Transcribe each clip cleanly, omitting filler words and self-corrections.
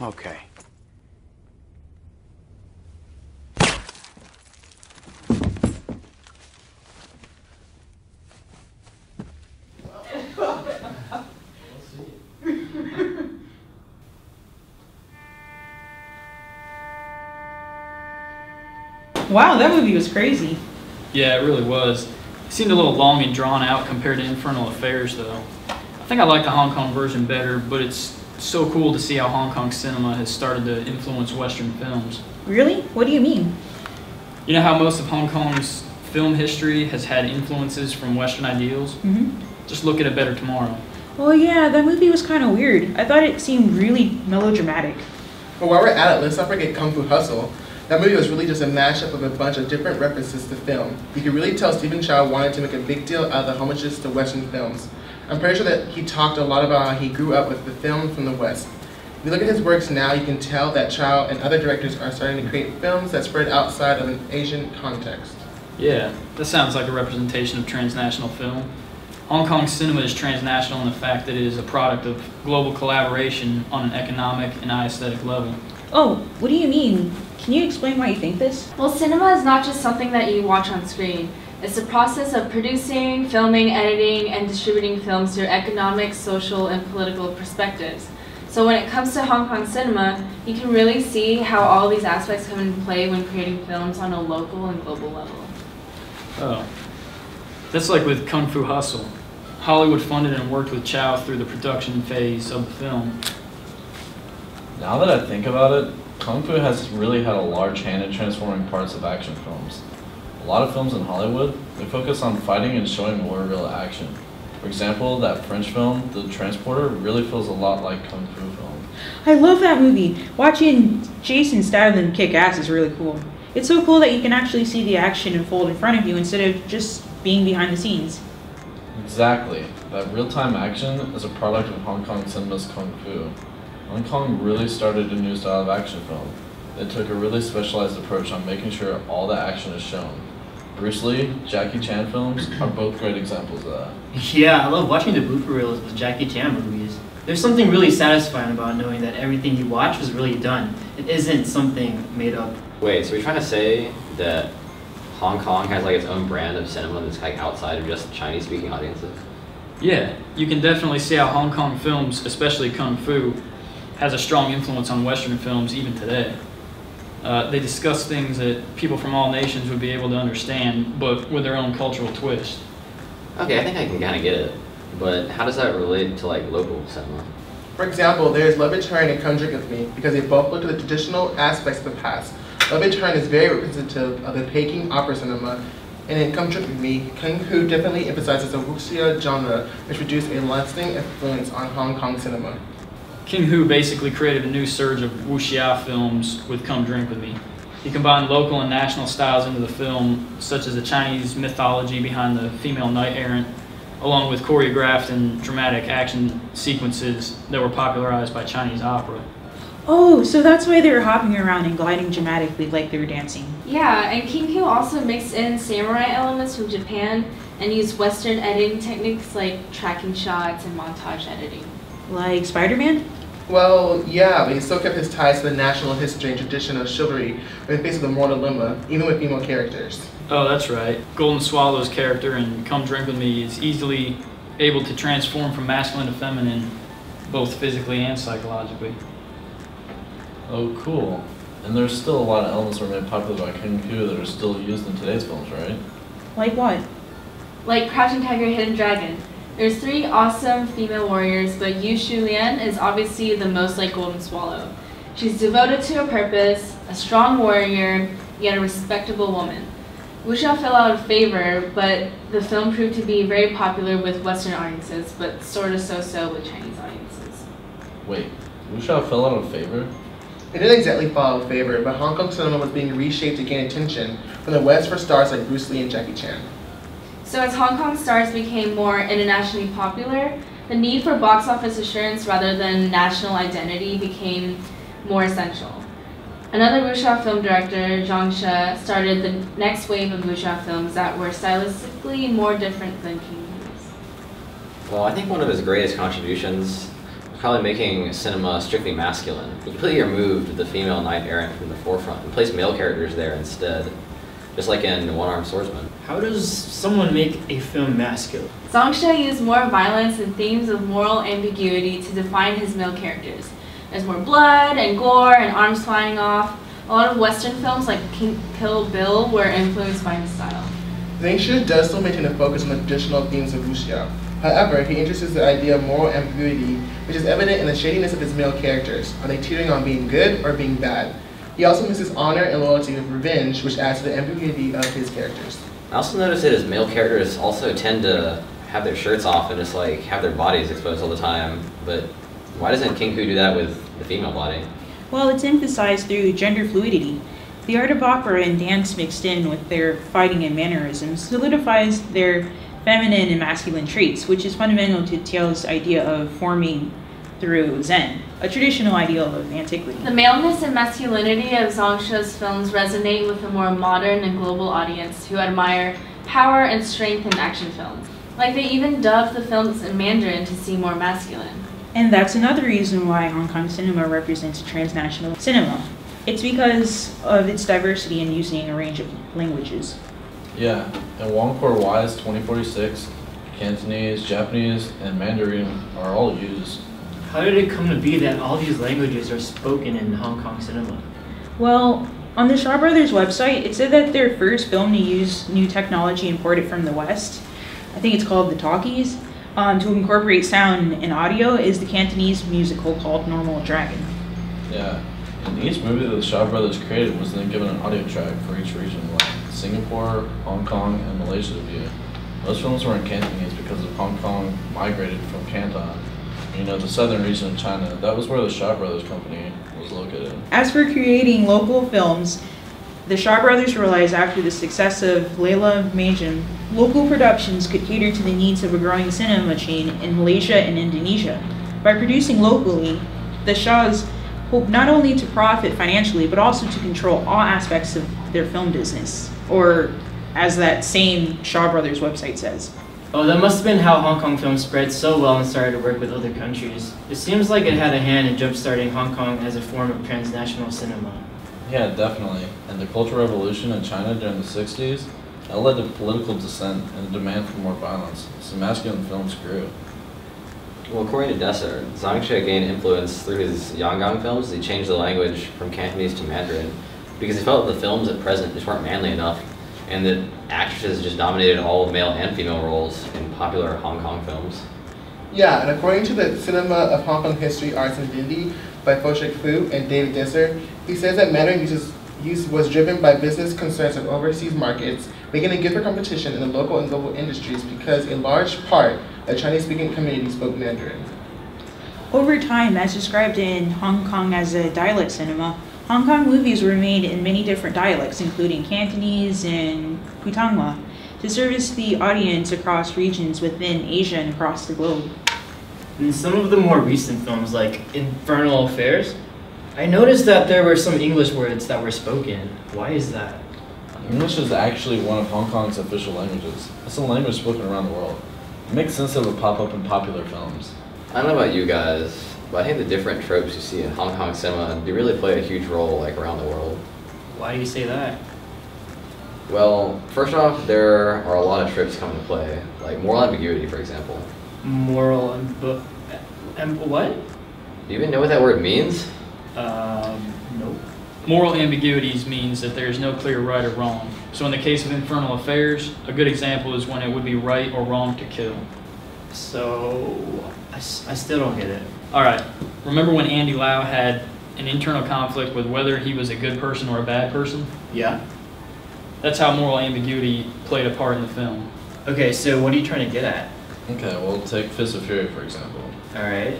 Okay. Wow, that movie was crazy. Yeah, it really was. It seemed a little long and drawn out compared to Infernal Affairs, though. I think I like the Hong Kong version better, but it's so cool to see how Hong Kong cinema has started to influence Western films. Really? What do you mean? You know how most of Hong Kong's film history has had influences from Western ideals? Just look at A Better Tomorrow. Oh yeah, that movie was kind of weird. I thought it seemed really melodramatic. But while we're at it, let's not forget Kung Fu Hustle. That movie was really just a mashup of a bunch of different references to film. You could really tell Stephen Chow wanted to make a big deal out of the homages to Western films. I'm pretty sure that he talked a lot about how he grew up with the film from the West. If you look at his works now, you can tell that Chow and other directors are starting to create films that spread outside of an Asian context. Yeah, that sounds like a representation of transnational film. Hong Kong cinema is transnational in the fact that it is a product of global collaboration on an economic and aesthetic level. Oh, what do you mean? Can you explain why you think this? Well, cinema is not just something that you watch on screen. It's the process of producing, filming, editing, and distributing films through economic, social, and political perspectives. So when it comes to Hong Kong cinema, you can really see how all these aspects come into play when creating films on a local and global level. Oh. That's like with Kung Fu Hustle. Hollywood funded and worked with Chow through the production phase of the film. Now that I think about it, Kung Fu has really had a large hand in transforming parts of action films. A lot of films in Hollywood, they focus on fighting and showing more real action. For example, that French film, The Transporter, really feels a lot like Kung Fu film. I love that movie. Watching Jason Statham kick ass is really cool. It's so cool that you can actually see the action unfold in front of you instead of just being behind the scenes. Exactly. That real-time action is a product of Hong Kong cinema's Kung Fu. Hong Kong really started a new style of action film. They took a really specialized approach on making sure all the action is shown. Bruce Lee, Jackie Chan films are both great examples of that. Yeah, I love watching the blooper reels with Jackie Chan movies. There's something really satisfying about knowing that everything you watch was really done. It isn't something made up. Wait, so you're trying to say that Hong Kong has like its own brand of cinema that's like outside of just Chinese-speaking audiences? Yeah, you can definitely see how Hong Kong films, especially Kung Fu, has a strong influence on Western films even today. They discuss things that people from all nations would be able to understand, but with their own cultural twist. Okay, I think I can kind of get it, but how does that relate to like local cinema? For example, there's Love and Turn and Come Drink With Me, because they both look at the traditional aspects of the past. Love and Turn is very representative of the Peking opera cinema, and in Come Drink With Me, Kung Fu definitely emphasizes the wuxia genre, which produced a lasting influence on Hong Kong cinema. King Hu basically created a new surge of wuxia films with Come Drink With Me. He combined local and national styles into the film, such as the Chinese mythology behind the female knight-errant, along with choreographed and dramatic action sequences that were popularized by Chinese opera. Oh, so that's why they were hopping around and gliding dramatically like they were dancing. Yeah, and King Hu also mixed in samurai elements from Japan and used Western editing techniques like tracking shots and montage editing. Like Spider-Man? Well, yeah, but he still kept his ties to the national history and tradition of chivalry in the face of the moral dilemma, even with female characters. Oh, that's right. Golden Swallow's character in Come Drink With Me is easily able to transform from masculine to feminine, both physically and psychologically. Oh, cool. And there's still a lot of elements that were made popular by Kung Fu that are still used in today's films, right? Like what? Like Crouching Tiger, Hidden Dragon. There's 3 awesome female warriors, but Yu Shulian is obviously the most like Golden Swallow. She's devoted to her purpose, a strong warrior, yet a respectable woman. Wuxia fell out of favor, but the film proved to be very popular with Western audiences, but sort of so-so with Chinese audiences. Wait, Wuxia fell out of favor? It didn't exactly fall out of favor, but Hong Kong cinema was being reshaped to gain attention from the West for stars like Bruce Lee and Jackie Chan. So as Hong Kong stars became more internationally popular, the need for box office assurance rather than national identity became more essential. Another wuxia film director, Zhang She, started the next wave of wuxia films that were stylistically more different than King Hu's. Well, I think one of his greatest contributions was probably making cinema strictly masculine. He completely removed the female knight errant from the forefront and placed male characters there instead, just like in One-Armed Swordsman. How does someone make a film masculine? Zhang used more violence and themes of moral ambiguity to define his male characters. There's more blood and gore and arms flying off. A lot of Western films like Kill Bill were influenced by his style. Zhang Shi does still maintain a focus on the traditional themes of wuxia. However, he introduces the idea of moral ambiguity, which is evident in the shadiness of his male characters. Are they teetering on being good or being bad? He also mixes honor and loyalty with revenge, which adds to the ambiguity of his characters. I also noticed that his male characters also tend to have their shirts off and just like have their bodies exposed all the time. But why doesn't King Hu do that with the female body? Well, it's emphasized through gender fluidity. The art of opera and dance mixed in with their fighting and mannerisms solidifies their feminine and masculine traits, which is fundamental to Tiao's idea of forming through Zen, a traditional ideal of antiquity. The maleness and masculinity of Zhang Shi's films resonate with a more modern and global audience who admire power and strength in action films. Like they even dubbed the films in Mandarin to seem more masculine. And that's another reason why Hong Kong cinema represents transnational cinema. It's because of its diversity in using a range of languages. Yeah, in Wangkor Wise 2046, Cantonese, Japanese, and Mandarin are all used. How did it come to be that all these languages are spoken in Hong Kong cinema? Well, on the Shaw Brothers website, it said that their first film to use new technology imported from the West, I think it's called the talkies, to incorporate sound and audio is the Cantonese musical called Normal Dragon. Yeah, and each movie that the Shaw Brothers created was then given an audio track for each region, like Singapore, Hong Kong, and Malaysia to view. Most films were in Cantonese because of Hong Kong migrated from Canton, the southern region of China. That was where the Shaw Brothers company was located. As for creating local films, the Shaw Brothers realized after the success of Layla Majum, local productions could cater to the needs of a growing cinema chain in Malaysia and Indonesia. By producing locally, the Shaws hope not only to profit financially, but also to control all aspects of their film business, or as that same Shaw Brothers website says. Oh, that must have been how Hong Kong films spread so well and started to work with other countries. It seems like it had a hand in jump-starting Hong Kong as a form of transnational cinema. Yeah, definitely. And the Cultural Revolution in China during the 60s, that led to political dissent and a demand for more violence, so masculine films grew. Well, according to Desser, Zhang Shi gained influence through his Yangon films. He changed the language from Cantonese to Mandarin because he felt that the films at present just weren't manly enough, and that actresses just dominated all male and female roles in popular Hong Kong films. Yeah, and according to the Cinema of Hong Kong History, Arts and Dignity by Fo-Shik Fu and David Desser, he says that Mandarin use was driven by business concerns of overseas markets, making it good for competition in the local and global industries because a large part of Chinese-speaking community spoke Mandarin. Over time, as described in Hong Kong as a dialect cinema, Hong Kong movies were made in many different dialects, including Cantonese and Putonghua, to service the audience across regions within Asia and across the globe. In some of the more recent films, like Infernal Affairs, I noticed that there were some English words that were spoken. Why is that? English is actually one of Hong Kong's official languages. It's a language spoken around the world. It makes sense that it would pop up in popular films. I don't know about you guys, but I think the different tropes you see in Hong Kong cinema do really play a huge role like around the world. Why do you say that? Well, first off, there are a lot of tropes come into play, like moral ambiguity, for example. Moral and what? Do you even know what that word means? Nope. Moral ambiguities means that there is no clear right or wrong. So in the case of Infernal Affairs, a good example is when it would be right or wrong to kill. So, I still don't get it. Alright, remember when Andy Lau had an internal conflict with whether he was a good person or a bad person? Yeah. That's how moral ambiguity played a part in the film. Okay, so what are you trying to get at? Okay, well, take Fist of Fury, for example. Alright.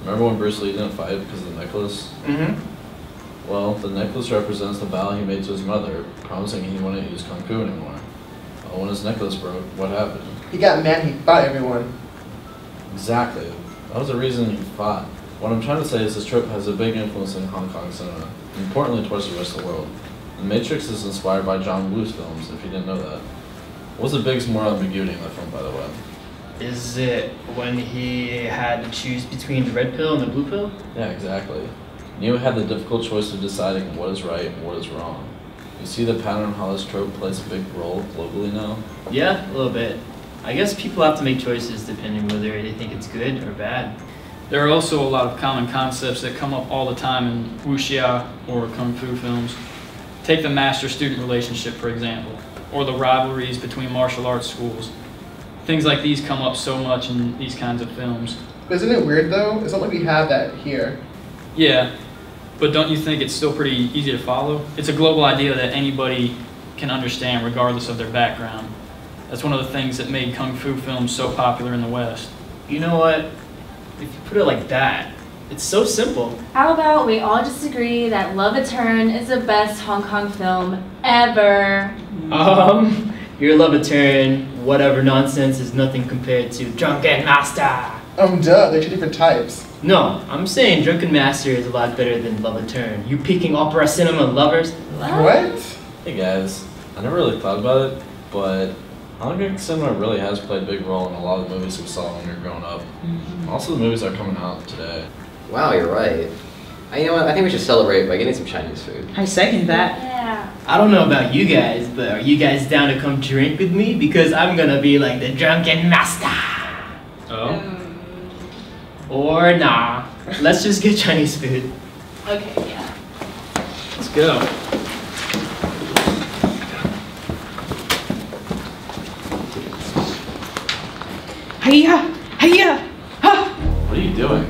Remember when Bruce Lee didn't fight because of the necklace? Mm-hmm. Well, the necklace represents the vow he made to his mother, promising he wouldn't use Kung Fu anymore. Well, when his necklace broke, what happened? He got mad, he fought everyone. Exactly. That was the reason he fought. What I'm trying to say is this trope has a big influence in Hong Kong cinema, and importantly towards the rest of the world. The Matrix is inspired by John Woo's films, if you didn't know that. What was the biggest moral ambiguity in that film, by the way? Is it when he had to choose between the red pill and the blue pill? Yeah, exactly. Neo had the difficult choice of deciding what is right and what is wrong. You see the pattern how this trope plays a big role globally now? Yeah, a little bit. I guess people have to make choices depending whether they think it's good or bad. There are also a lot of common concepts that come up all the time in wuxia or kung fu films. Take the master-student relationship, for example, or the rivalries between martial arts schools. Things like these come up so much in these kinds of films. But isn't it weird though? It's not like we have that here. Yeah, but don't you think it's still pretty easy to follow? It's a global idea that anybody can understand regardless of their background. That's one of the things that made kung fu films so popular in the West. You know what? If you put it like that, it's so simple. How about we all just agree that Love Eternal is the best Hong Kong film ever? Your Love Eternal, whatever nonsense is nothing compared to Drunken Master. Duh, they're two different types. No, I'm saying Drunken Master is a lot better than Love Eternal. You peaking opera cinema lovers? What? Hey guys, I never really thought about it, but Hong Kong cinema really has played a big role in a lot of the movies we saw when we were growing up. Also the movies that are coming out today. Wow, you're right. You know what? I think we should celebrate by getting some Chinese food. I second that. Yeah. I don't know about you guys, but are you guys down to come drink with me? Because I'm gonna be like the Drunken Master. Oh? Or nah. Let's just get Chinese food. Okay, yeah. Let's go. Hiya! Hiya! Ha! What are you doing?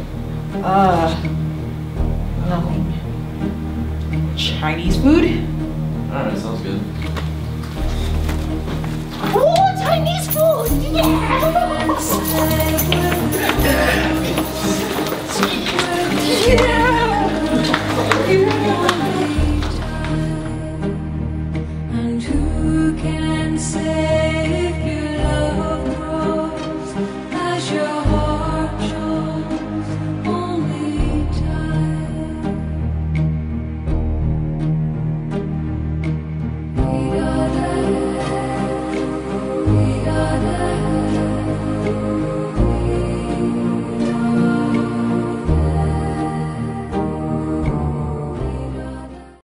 Nothing. Chinese food? Alright, sounds good. Oh, Chinese food! Yes!